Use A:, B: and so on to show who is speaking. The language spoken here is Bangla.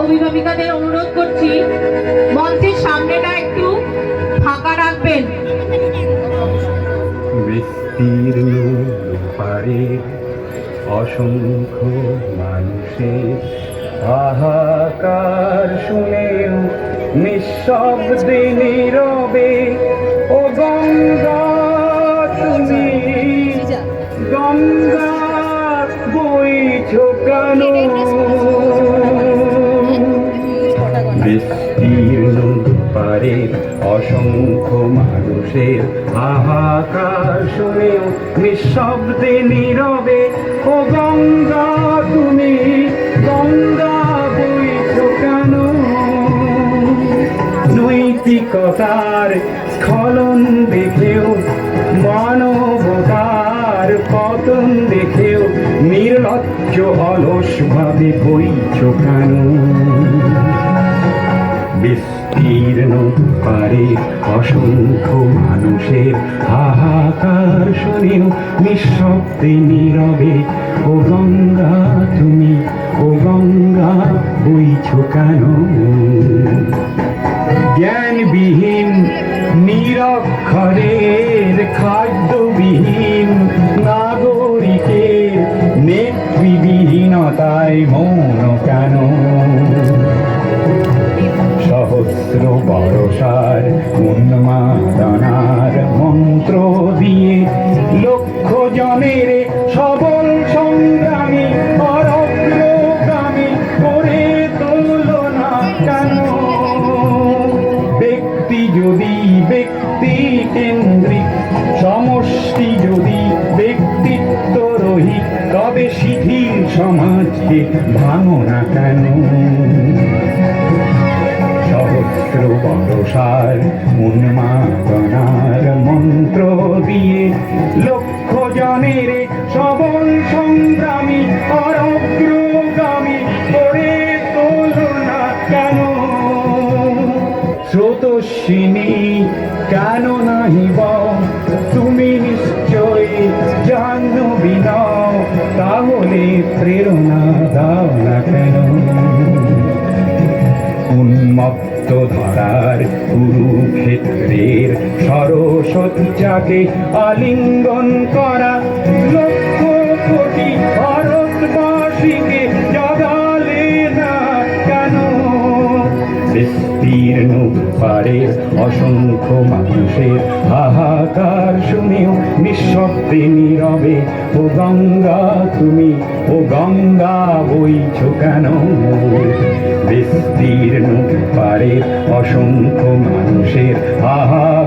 A: অভিভাবিকাদের অনুরোধ করছি মঞ্চের সামনেটা একটু ফাঁকা রাখবেন।
B: বিস্তীর্ণ পারে অসংখ্য মানুষের হাহাকার শুনেও নিঃশব্দে নীরবে ও গঙ্গা তুমি গঙ্গা বইছো কেন? বিস্তীর্ণ পারে অসংখ্য মানুষের হাহাকার শুনেও নিঃশব্দে নীরবে ও গঙ্গা তুমি গঙ্গা বইছো কেন? নৈতিকতার স্খলন দেখেও মানবতার পতন দেখেও নির্লজ্জ অলস ভাবে বইছো কেন? বিস্তীর্ণ পারে অসংখ্য মানুষের হাহাকার শুনেও নিঃশব্দে নীরবে ও গঙ্গা তুমি ও গঙ্গা বইছো কেন? জ্ঞানবিহীন নিরক্ষরের খাদ্যবিহীন নাগরিকের নেতৃবিহীনতায় মৌন কেন? সহস্র বরসার উন্মাদনার মন্ত্র দিয়ে লক্ষ জনের সবল সংগ্রামী অগ্রগামী করে তোলো না কেন? ব্যক্তি যদি ব্যক্তি কেন্দ্রিক, সমষ্টি যদি ব্যক্তিত্ব রহিত, তবে শিথিল সমাজকে ভাঙো না কেন? সহস্র বরসার উন্মাদনার মন্ত্র দিয়ে লক্ষ জনের সবল সংগ্রামী অগ্রগামী করে তোলো না কেন? স্রোতস্বিনী কেন নাহিব তুমি নিশ্চয়ই জাহ্নবী নও, তাহলে প্রেরণা দাও না কেন? উন্মত্ত ধারার কুরুক্ষেত্রের সরস্বতীকে আলিঙ্গন করা লক্ষ কোটি ভারতবাসীকে জগালে না কেন? বিস্তীর্ণ পারে অসংখ্য মানুষের হাহাকার শুনেও নিঃশব্দে নীরবে ও গঙ্গা তুমি ও গঙ্গা বইছো কেন? বিস্তীর্ণ পারে অসংখ্য মানুষের হাহাকার